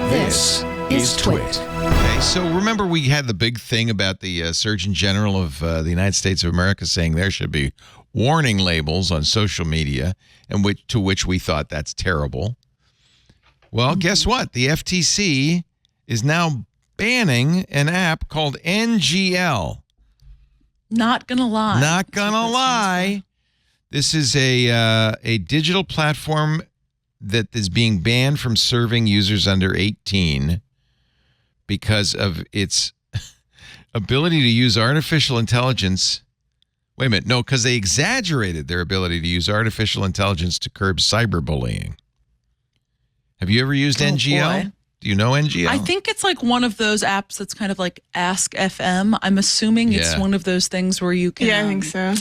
This is TWiT. Okay, so remember we had the big thing about the Surgeon General of the United States of America saying there should be warning labels on social media, and to which we thought that's terrible. Well, guess what? The FTC is now banning an app called NGL. Not gonna lie. Not gonna lie. This is a digital platform that is being banned from serving users under 18 because of its ability to use artificial intelligence. Wait a minute. No, because they exaggerated their ability to use artificial intelligence to curb cyberbullying. Have you ever used NGL? Boy. Do you know NGL? I think it's like one of those apps that's kind of like Ask FM. I'm assuming it's one of those things where you can... Yeah, I think so.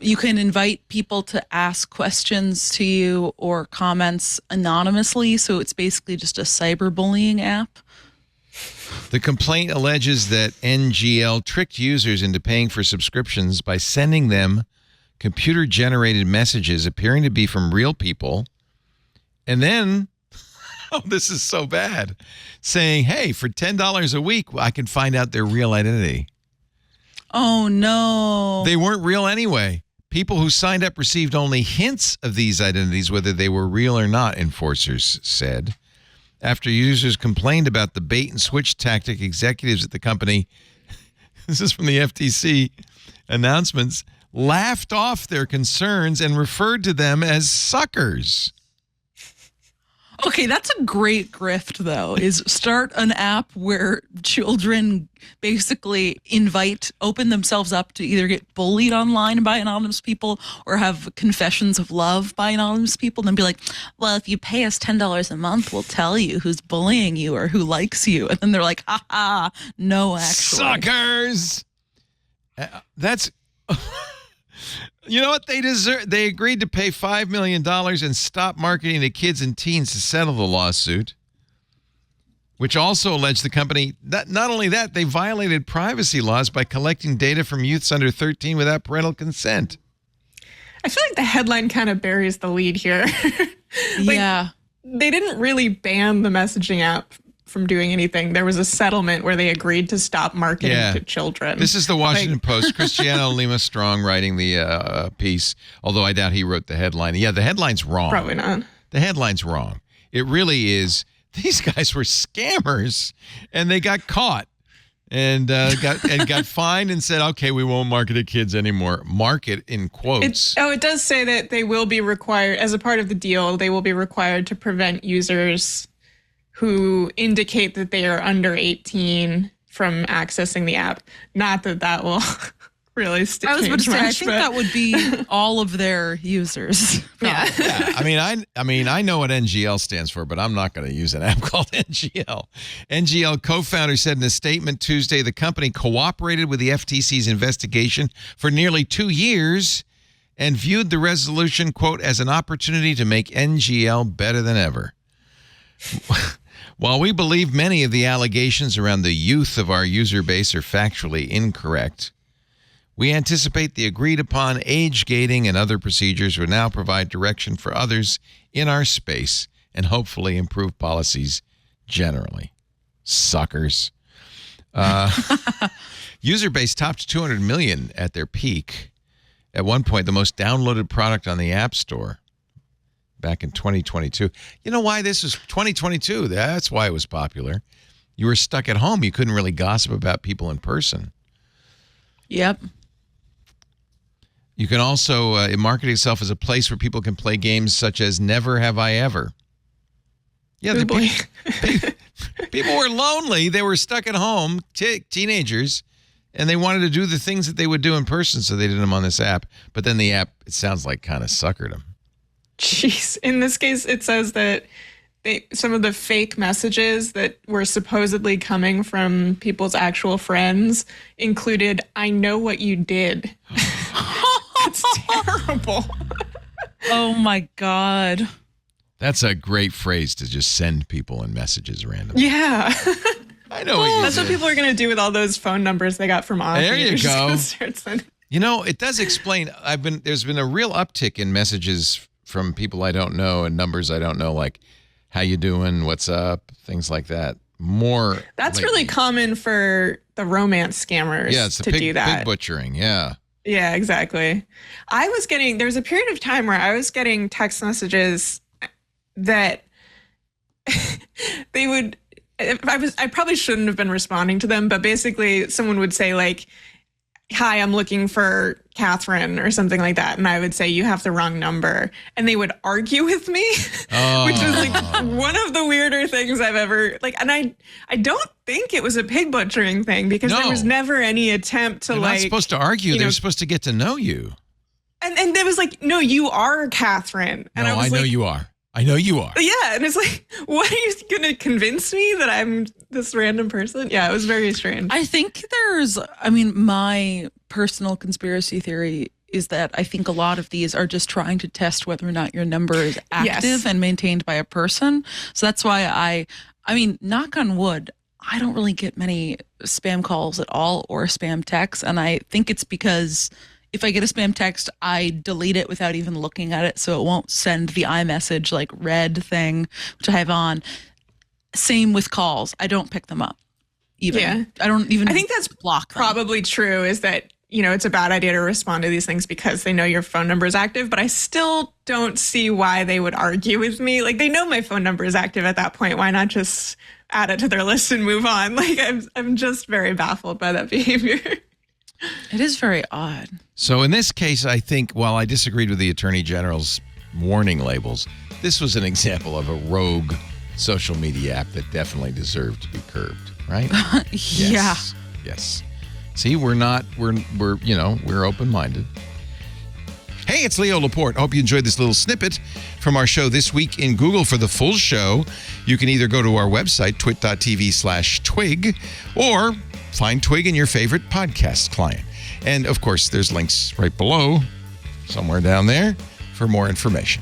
You can invite people to ask questions to you or comments anonymously. So it's basically just a cyberbullying app. The complaint alleges that NGL tricked users into paying for subscriptions by sending them computer-generated messages appearing to be from real people. And then, oh, this is so bad, saying, hey, for $10 a week, I can find out their real identity. Oh, no. They weren't real anyway. People who signed up received only hints of these identities, whether they were real or not, enforcers said. After users complained about the bait-and-switch tactic, executives at the company, this is from the FTC announcements, laughed off their concerns and referred to them as suckers. Okay, that's a great grift, though, is start an app where children basically open themselves up to either get bullied online by anonymous people or have confessions of love by anonymous people, and then be like, well, if you pay us $10 a month, we'll tell you who's bullying you or who likes you. And then they're like, ha, no, actually. Suckers! That's... You know what they deserve? They agreed to pay $5 million and stop marketing to kids and teens to settle the lawsuit, which also alleged the company that not only that, they violated privacy laws by collecting data from youths under 13 without parental consent. I feel like the headline kind of buries the lead here. Yeah. They didn't really ban the messaging app from doing anything. There was a settlement where they agreed to stop marketing to children. This is the Washington Post. Cristiano Lima Strong writing the piece, although I doubt he wrote the headline. Yeah, the headline's wrong. Probably not. The headline's wrong. It really is. These guys were scammers, and they got caught and got fined and said, okay, we won't market to kids anymore. Market in quotes. It does say that they will be required, as a part of the deal, they will be required to prevent users who indicate that they are under 18 from accessing the app. Not that that will really change I was about to say, much, I think that would be all of their users. Yeah. I mean, I know what NGL stands for, but I'm not going to use an app called NGL. NGL co-founder said in a statement Tuesday, the company cooperated with the FTC's investigation for nearly 2 years and viewed the resolution, quote, as an opportunity to make NGL better than ever. While we believe many of the allegations around the youth of our user base are factually incorrect, we anticipate the agreed-upon age gating and other procedures will now provide direction for others in our space and hopefully improve policies generally. Suckers. User base topped 200 million at their peak. At one point, the most downloaded product on the App Store. Back in 2022. You know why this was 2022? That's why it was popular. You were stuck at home. You couldn't really gossip about people in person. Yep. You can also market itself as a place where people can play games such as Never Have I Ever. Yeah, people were lonely. They were stuck at home, teenagers, and they wanted to do the things that they would do in person, so they did them on this app. But then the app, it sounds like, kind of suckered them. Jeez. In this case, it says that some of the fake messages that were supposedly coming from people's actual friends included, I know what you did. That's terrible. Oh, my God. That's a great phrase to just send people in messages randomly. Yeah. I know what you That's did. what people are going to do with all those phone numbers they got from Auntie. There you go. Start sending. You know, it does explain. There's been a real uptick in messages from people I don't know and numbers I don't know, like, how you doing, what's up, things like that. More. That's lately. really common for the romance scammers Yeah, it's the to do that. pig butchering. Yeah. Yeah, exactly. There was a period of time where I was getting text messages that they would, I probably shouldn't have been responding to them, but basically someone would say like, hi, I'm looking for Catherine or something like that. And I would say, you have the wrong number. And they would argue with me, which was like one of the weirder things I've ever and I don't think it was a pig butchering thing because there was never any attempt to They're not supposed to argue. They're supposed to get to know you. And there was like, no, you are Catherine. And no, I know you are. I know you are. Yeah. And it's like, what, are you going to convince me that I'm this random person? Yeah, it was very strange. I think my personal conspiracy theory is that I think a lot of these are just trying to test whether or not your number is active and maintained by a person. So that's why I mean, knock on wood, I don't really get many spam calls at all or spam texts. And I think it's because if I get a spam text, I delete it without even looking at it, so it won't send the iMessage like red thing, which I have on. Same with calls. I don't pick them up. I don't even. I think that's block them. Probably true. Is that it's a bad idea to respond to these things because they know your phone number is active. But I still don't see why they would argue with me. Like they know my phone number is active at that point. Why not just add it to their list and move on? Like I'm just very baffled by that behavior. It is very odd. So in this case, I think while I disagreed with the Attorney General's warning labels, this was an example of a rogue social media app that definitely deserved to be curbed, right? Yeah. Yes. See, we're open-minded. Hey, it's Leo Laporte. I hope you enjoyed this little snippet from our show This Week in Google. For the full show, you can either go to our website, twit.tv/TWiG, or find TWiG in your favorite podcast client. And, of course, there's links right below, somewhere down there, for more information.